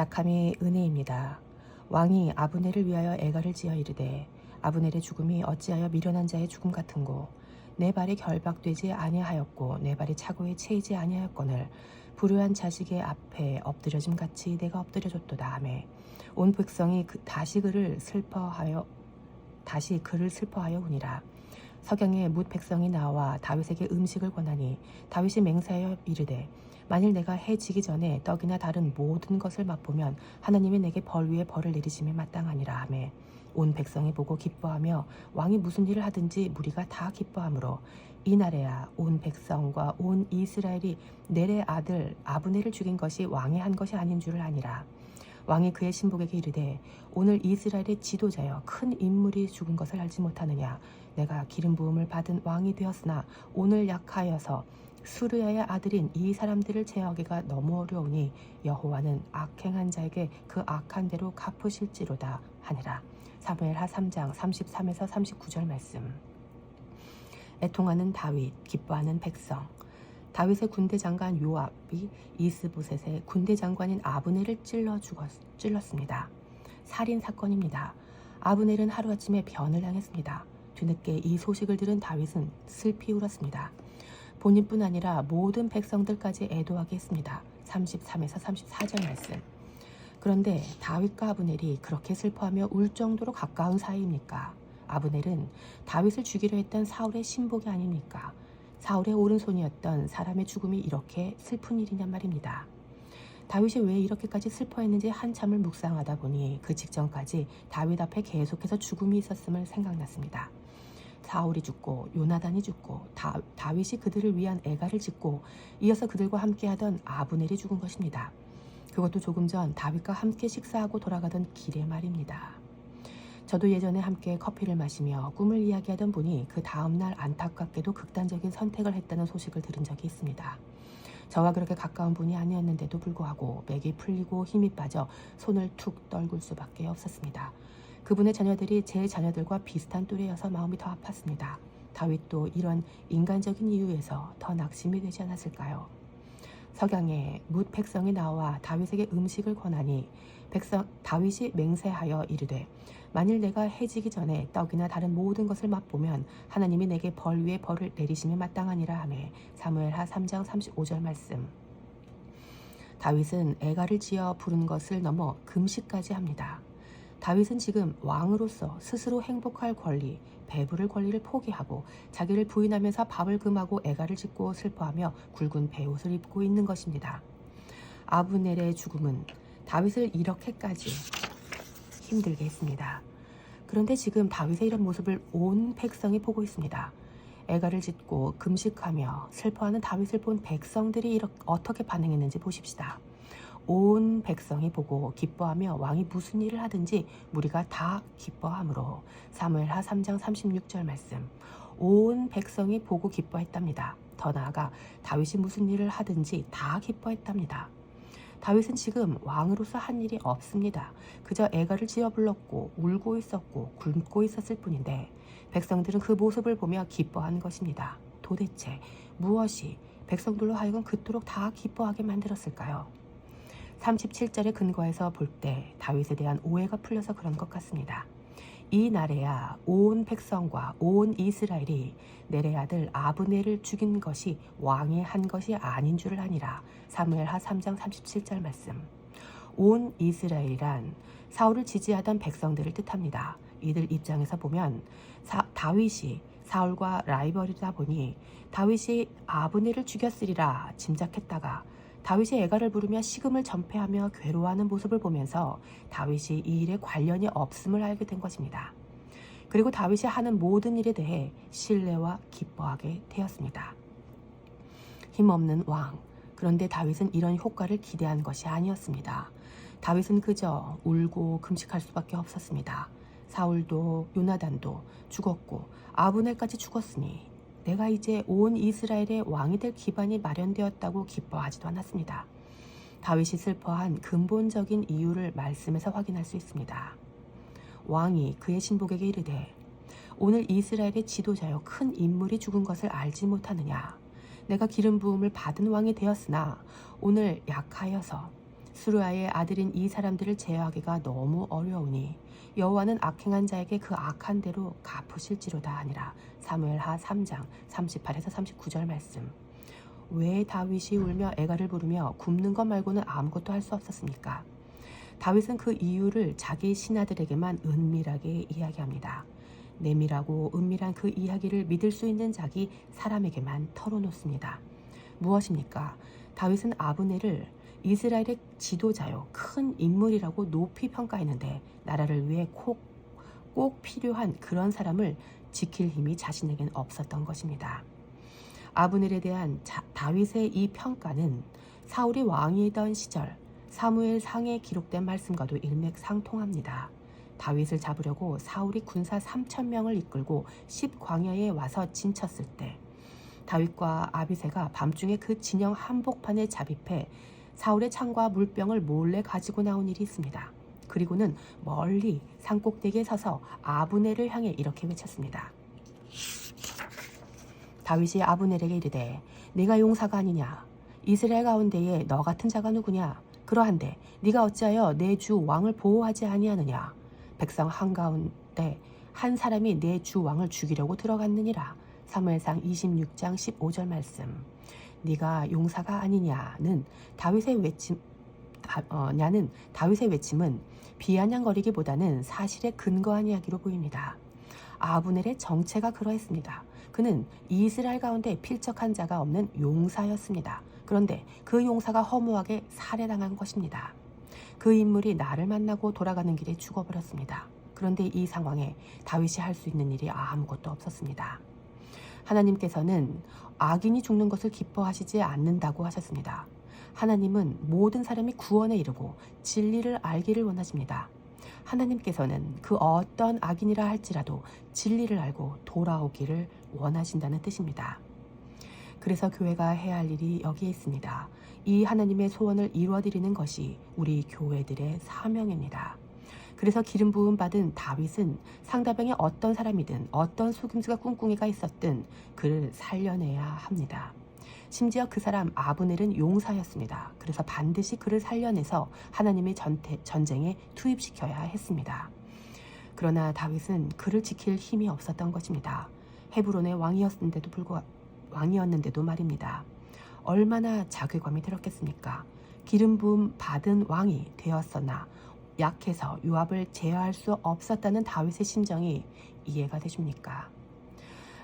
약함이 은혜입니다. 왕이 아브넬을 위하여 애가를 지어 이르되 아브넬의 죽음이 어찌하여 미련한 자의 죽음 같은고 내 발이 결박되지 아니하였고 내 발이 차고에 채이지 아니하였거늘 불효한 자식의 앞에 엎드려짐 같이 내가 엎드려졌도다 하매 온 백성이 다시 그를 슬퍼하여 우니라. 석양에 뭇 백성이 나와 다윗에게 음식을 권하니 다윗이 맹세하여 이르되 만일 내가 해 지기 전에 떡이나 다른 모든 것을 맛보면 하나님이 내게 벌 위에 벌을 내리심에 마땅하니라 하매 온 백성이 보고 기뻐하며 왕이 무슨 일을 하든지 무리가 다 기뻐하므로 이날에야 온 백성과 온 이스라엘이 넬의 아들 아브넬을 죽인 것이 왕이 한 것이 아닌 줄을 아니라. 왕이 그의 신복에게 이르되 오늘 이스라엘의 지도자여 큰 인물이 죽은 것을 알지 못하느냐. 내가 기름 부음을 받은 왕이 되었으나 오늘 약하여서 수르야의 아들인 이 사람들을 제어하기가 너무 어려우니 여호와는 악행한 자에게 그 악한 대로 갚으실지로다 하니라. 사무엘하 3장 33에서 39절 말씀. 애통하는 다윗, 기뻐하는 백성. 다윗의 군대 장관 요압이 이스보셋의 군대 장관인 아브넬을 찔렀습니다. 살인 사건입니다. 아브넬은 하루아침에 변을 당했습니다. 뒤늦게 이 소식을 들은 다윗은 슬피 울었습니다. 본인뿐 아니라 모든 백성들까지 애도하게 했습니다. 33에서 34절 말씀. 그런데 다윗과 아브넬이 그렇게 슬퍼하며 울 정도로 가까운 사이입니까? 아브넬은 다윗을 죽이려 했던 사울의 신복이 아닙니까? 사울의 오른손이었던 사람의 죽음이 이렇게 슬픈 일이냔 말입니다. 다윗이 왜 이렇게까지 슬퍼했는지 한참을 묵상하다 보니 그 직전까지 다윗 앞에 계속해서 죽음이 있었음을 생각났습니다. 사울이 죽고 요나단이 죽고 다윗이 그들을 위한 애가를 짓고 이어서 그들과 함께하던 아브넬이 죽은 것입니다. 그것도 조금 전 다윗과 함께 식사하고 돌아가던 길에 말입니다. 저도 예전에 함께 커피를 마시며 꿈을 이야기하던 분이 그 다음날 안타깝게도 극단적인 선택을 했다는 소식을 들은 적이 있습니다. 저와 그렇게 가까운 분이 아니었는데도 불구하고 맥이 풀리고 힘이 빠져 손을 툭 떨굴 수밖에 없었습니다. 그분의 자녀들이 제 자녀들과 비슷한 또래여서 마음이 더 아팠습니다. 다윗도 이런 인간적인 이유에서 더 낙심이 되지 않았을까요? 석양에 뭇 백성이 나와 다윗에게 음식을 권하니 다윗이 맹세하여 이르되 만일 내가 해지기 전에 떡이나 다른 모든 것을 맛보면 하나님이 내게 벌 위에 벌을 내리심에 마땅하니라 하매 사무엘하 3장 35절 말씀. 다윗은 애가를 지어 부른 것을 넘어 금식까지 합니다. 다윗은 지금 왕으로서 스스로 행복할 권리, 배부를 권리를 포기하고 자기를 부인하면서 밥을 금하고 애가를 짓고 슬퍼하며 굵은 베옷을 입고 있는 것입니다. 아브넬의 죽음은 다윗을 이렇게까지 힘들게 했습니다. 그런데 지금 다윗의 이런 모습을 온 백성이 보고 있습니다. 애가를 짓고 금식하며 슬퍼하는 다윗을 본 백성들이 어떻게 반응했는지 보십시다. 온 백성이 보고 기뻐하며 왕이 무슨 일을 하든지 무리가 다 기뻐하므로 사무엘하 3장 36절 말씀. 온 백성이 보고 기뻐했답니다. 더 나아가 다윗이 무슨 일을 하든지 다 기뻐했답니다. 다윗은 지금 왕으로서 한 일이 없습니다. 그저 애가를 지어 불렀고 울고 있었고 굶고 있었을 뿐인데 백성들은 그 모습을 보며 기뻐하는 것입니다. 도대체 무엇이 백성들로 하여금 그토록 다 기뻐하게 만들었을까요? 37절의 근거에서 볼 때 다윗에 대한 오해가 풀려서 그런 것 같습니다. 이 날에야 온 백성과 온 이스라엘이 넬의 아들 아브넬을 죽인 것이 왕이 한 것이 아닌 줄을 아니라. 사무엘하 3장 37절 말씀. 온 이스라엘이란 사울을 지지하던 백성들을 뜻합니다. 이들 입장에서 보면 다윗이 사울과 라이벌이다 보니 다윗이 아브넬을 죽였으리라 짐작했다가 다윗이 애가를 부르며 식음을 전폐하며 괴로워하는 모습을 보면서 다윗이 이 일에 관련이 없음을 알게 된 것입니다. 그리고 다윗이 하는 모든 일에 대해 신뢰와 기뻐하게 되었습니다. 힘없는 왕. 그런데 다윗은 이런 효과를 기대한 것이 아니었습니다. 다윗은 그저 울고 금식할 수밖에 없었습니다. 사울도 요나단도 죽었고 아브넬까지 죽었으니 내가 이제 온 이스라엘의 왕이 될 기반이 마련되었다고 기뻐하지도 않았습니다. 다윗이 슬퍼한 근본적인 이유를 말씀에서 확인할 수 있습니다. 왕이 그의 신복에게 이르되 오늘 이스라엘의 지도자여 큰 인물이 죽은 것을 알지 못하느냐. 내가 기름 부음을 받은 왕이 되었으나 오늘 약하여서 수르아의 아들인 이 사람들을 제어하기가 너무 어려우니 여호와는 악행한 자에게 그 악한 대로 갚으실지로다 하니라. 사무엘하 3장 38에서 39절 말씀. 왜 다윗이 울며 애가를 부르며 굽는 것 말고는 아무것도 할 수 없었습니까? 다윗은 그 이유를 자기 신하들에게만 은밀하게 이야기합니다. 내밀하고 은밀한 그 이야기를 믿을 수 있는 자기 사람에게만 털어놓습니다. 무엇입니까? 다윗은 아브넬을 이스라엘의 지도자요, 큰 인물이라고 높이 평가했는데 나라를 위해 꼭 필요한 그런 사람을 지킬 힘이 자신에겐 없었던 것입니다. 아브넬에 대한 다윗의 이 평가는 사울이 왕이던 시절 사무엘상에 기록된 말씀과도 일맥상통합니다. 다윗을 잡으려고 사울이 군사 3,000명을 이끌고 10광야에 와서 진쳤을 때 다윗과 아비새가 밤중에 그 진영 한복판에 잡입해 사울의 창과 물병을 몰래 가지고 나온 일이 있습니다. 그리고는 멀리 산꼭대기에 서서 아브넬을 향해 이렇게 외쳤습니다. 다윗이 아브넬에게 이르되 네가 용사가 아니냐? 이스라엘 가운데에 너 같은 자가 누구냐? 그러한데 네가 어찌하여 내 주 왕을 보호하지 아니하느냐? 백성 한가운데 한 사람이 내 주 왕을 죽이려고 들어갔느니라. 사무엘상 26장 15절 말씀. 네가 용사가 아니냐는 다윗의 외침은 비아냥거리기보다는 사실에 근거한 이야기로 보입니다. 아브넬의 정체가 그러했습니다. 그는 이스라엘 가운데 필적한 자가 없는 용사였습니다. 그런데 그 용사가 허무하게 살해당한 것입니다. 그 인물이 나를 만나고 돌아가는 길에 죽어버렸습니다. 그런데 이 상황에 다윗이 할 수 있는 일이 아무것도 없었습니다. 하나님께서는 악인이 죽는 것을 기뻐하시지 않는다고 하셨습니다. 하나님은 모든 사람이 구원에 이르고 진리를 알기를 원하십니다. 하나님께서는 그 어떤 악인이라 할지라도 진리를 알고 돌아오기를 원하신다는 뜻입니다. 그래서 교회가 해야 할 일이 여기에 있습니다. 이 하나님의 소원을 이루어드리는 것이 우리 교회들의 사명입니다. 그래서 기름 부음 받은 다윗은 상대방이 어떤 사람이든 어떤 속임수가 꿍꿍이가 있었든 그를 살려내야 합니다. 심지어 그 사람 아브넬은 용사였습니다. 그래서 반드시 그를 살려내서 하나님의 전쟁에 투입시켜야 했습니다. 그러나 다윗은 그를 지킬 힘이 없었던 것입니다. 헤브론의 왕이었는데도 말입니다. 얼마나 자괴감이 들었겠습니까? 기름 부음 받은 왕이 되었으나 약해서 요압을 제어할 수 없었다는 다윗의 심정이 이해가 되십니까?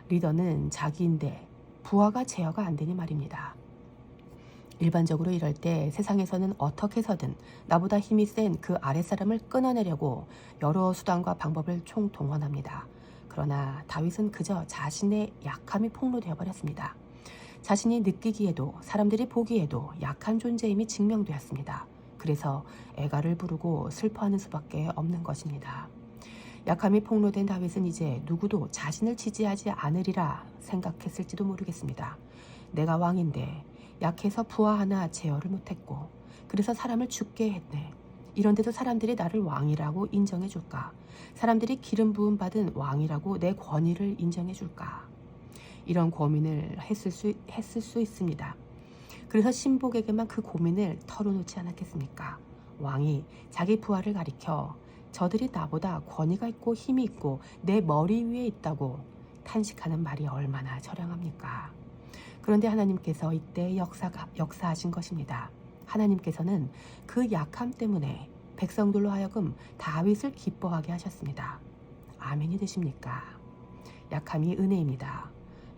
리더는 자기인데 부하가 제어가 안 되니 말입니다. 일반적으로 이럴 때 세상에서는 어떻게 해서든 나보다 힘이 센 그 아랫사람을 끊어내려고 여러 수단과 방법을 총동원합니다. 그러나 다윗은 그저 자신의 약함이 폭로되어 버렸습니다. 자신이 느끼기에도 사람들이 보기에도 약한 존재임이 증명되었습니다. 그래서 애가를 부르고 슬퍼하는 수밖에 없는 것입니다. 약함이 폭로된 다윗은 이제 누구도 자신을 지지하지 않으리라 생각했을지도 모르겠습니다. 내가 왕인데 약해서 부하 하나 제어를 못했고 그래서 사람을 죽게 했네. 이런데도 사람들이 나를 왕이라고 인정해 줄까? 사람들이 기름 부음 받은 왕이라고 내 권위를 인정해 줄까? 이런 고민을 했을 수 있습니다. 그래서 신복에게만 그 고민을 털어놓지 않았겠습니까? 왕이 자기 부하를 가리켜 저들이 나보다 권위가 있고 힘이 있고 내 머리 위에 있다고 탄식하는 말이 얼마나 처량합니까? 그런데 하나님께서 이때 역사하신 것입니다. 하나님께서는 그 약함 때문에 백성들로 하여금 다윗을 기뻐하게 하셨습니다. 아멘이 되십니까? 약함이 은혜입니다.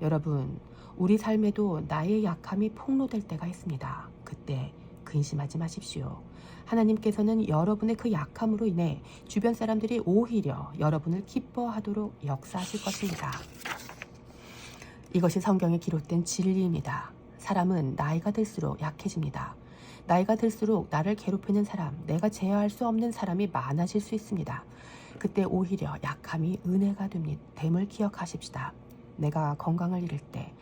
여러분, 우리 삶에도 나의 약함이 폭로될 때가 있습니다. 그때 근심하지 마십시오. 하나님께서는 여러분의 그 약함으로 인해 주변 사람들이 오히려 여러분을 기뻐하도록 역사하실 것입니다. 이것이 성경에 기록된 진리입니다. 사람은 나이가 들수록 약해집니다. 나이가 들수록 나를 괴롭히는 사람, 내가 제어할 수 없는 사람이 많아질 수 있습니다. 그때 오히려 약함이 은혜가 됨을 기억하십시다. 내가 건강을 잃을 때,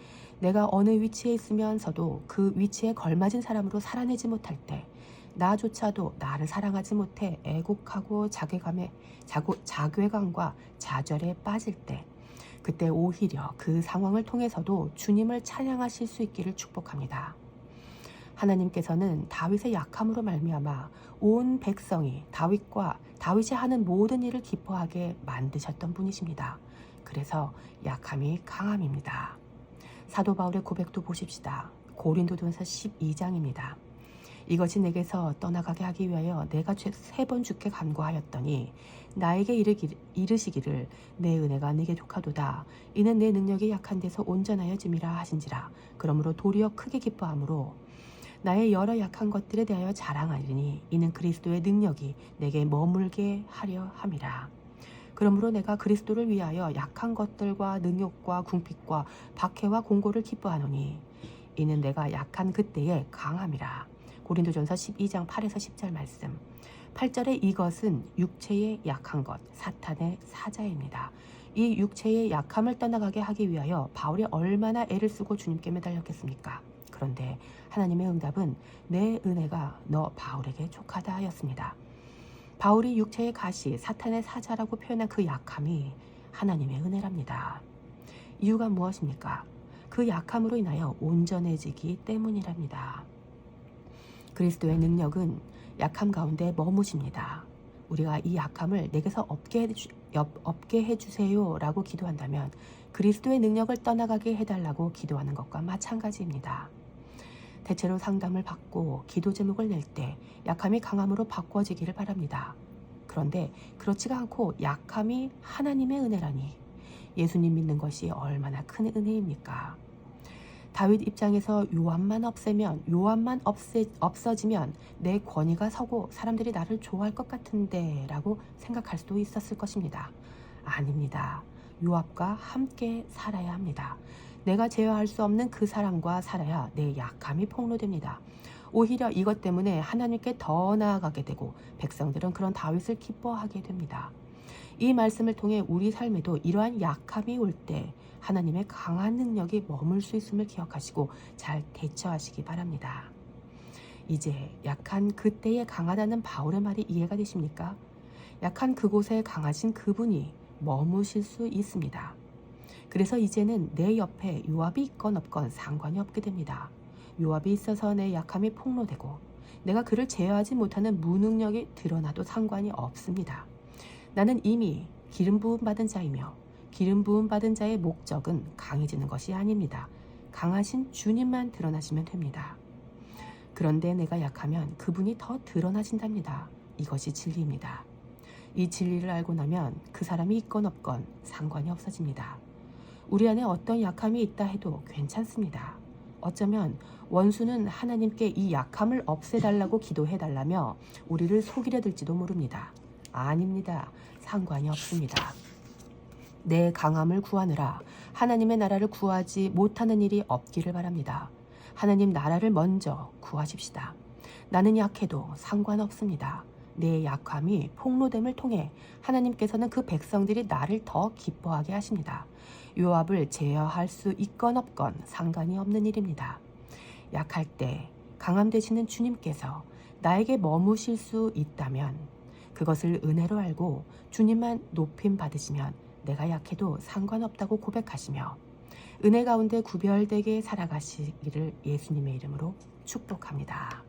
내가 어느 위치에 있으면서도 그 위치에 걸맞은 사람으로 살아내지 못할 때, 나조차도 나를 사랑하지 못해 애곡하고 자괴감과 좌절에 빠질 때, 그때 오히려 그 상황을 통해서도 주님을 찬양하실 수 있기를 축복합니다. 하나님께서는 다윗의 약함으로 말미암아 온 백성이 다윗이 하는 모든 일을 기뻐하게 만드셨던 분이십니다. 그래서 약함이 강함입니다. 사도 바울의 고백도 보십시다. 고린도전서 12장입니다. 이것이 내게서 떠나가게 하기 위하여 내가 3번 주께 간구하였더니 나에게 이르시기를 내 은혜가 네게 족하도다. 이는 내 능력이 약한 데서 온전하여짐이라 하신지라. 그러므로 도리어 크게 기뻐함으로 나의 여러 약한 것들에 대하여 자랑하리니 이는 그리스도의 능력이 내게 머물게 하려 함이라. 그러므로 내가 그리스도를 위하여 약한 것들과 능욕과 궁핍과 박해와 공고를 기뻐하노니 이는 내가 약한 그때에 강함이라. 고린도전서 12장 8에서 10절 말씀. 8절에 이것은 육체의 약한 것, 사탄의 사자입니다. 이 육체의 약함을 떠나가게 하기 위하여 바울이 얼마나 애를 쓰고 주님께 매달렸겠습니까? 그런데 하나님의 응답은 내 은혜가 너 바울에게 족하다 하였습니다. 바울이 육체의 가시, 사탄의 사자라고 표현한 그 약함이 하나님의 은혜랍니다. 이유가 무엇입니까? 그 약함으로 인하여 온전해지기 때문이랍니다. 그리스도의 능력은 약함 가운데 머무십니다. 우리가 이 약함을 내게서 없게 해주세요 라고 기도한다면 그리스도의 능력을 떠나가게 해달라고 기도하는 것과 마찬가지입니다. 대체로 상담을 받고 기도 제목을 낼 때 약함이 강함으로 바꿔지기를 바랍니다. 그런데 그렇지가 않고 약함이 하나님의 은혜라니 예수님 믿는 것이 얼마나 큰 은혜입니까? 다윗 입장에서 요압만 없어지면 내 권위가 서고 사람들이 나를 좋아할 것 같은데 라고 생각할 수도 있었을 것입니다. 아닙니다. 요압과 함께 살아야 합니다. 내가 제어할 수 없는 그 사람과 살아야 내 약함이 폭로됩니다. 오히려 이것 때문에 하나님께 더 나아가게 되고 백성들은 그런 다윗을 기뻐하게 됩니다. 이 말씀을 통해 우리 삶에도 이러한 약함이 올 때 하나님의 강한 능력이 머물 수 있음을 기억하시고 잘 대처하시기 바랍니다. 이제 약한 그때에 강하다는 바울의 말이 이해가 되십니까? 약한 그곳에 강하신 그분이 머무실 수 있습니다. 그래서 이제는 내 옆에 요압이 있건 없건 상관이 없게 됩니다. 요압이 있어서 내 약함이 폭로되고 내가 그를 제어하지 못하는 무능력이 드러나도 상관이 없습니다. 나는 이미 기름 부음 받은 자이며 기름 부음 받은 자의 목적은 강해지는 것이 아닙니다. 강하신 주님만 드러나시면 됩니다. 그런데 내가 약하면 그분이 더 드러나신답니다. 이것이 진리입니다. 이 진리를 알고 나면 그 사람이 있건 없건 상관이 없어집니다. 우리 안에 어떤 약함이 있다 해도 괜찮습니다. 어쩌면 원수는 하나님께 이 약함을 없애달라고 기도해달라며 우리를 속이려 들지도 모릅니다. 아닙니다. 상관이 없습니다. 내 강함을 구하느라 하나님의 나라를 구하지 못하는 일이 없기를 바랍니다. 하나님 나라를 먼저 구하십시다. 나는 약해도 상관없습니다. 내 약함이 폭로됨을 통해 하나님께서는 그 백성들이 나를 더 기뻐하게 하십니다. 요압을 제어할 수 있건 없건 상관이 없는 일입니다. 약할 때 강함 되시는 주님께서 나에게 머무실 수 있다면 그것을 은혜로 알고 주님만 높임 받으시면 내가 약해도 상관없다고 고백하시며 은혜 가운데 구별되게 살아가시기를 예수님의 이름으로 축복합니다.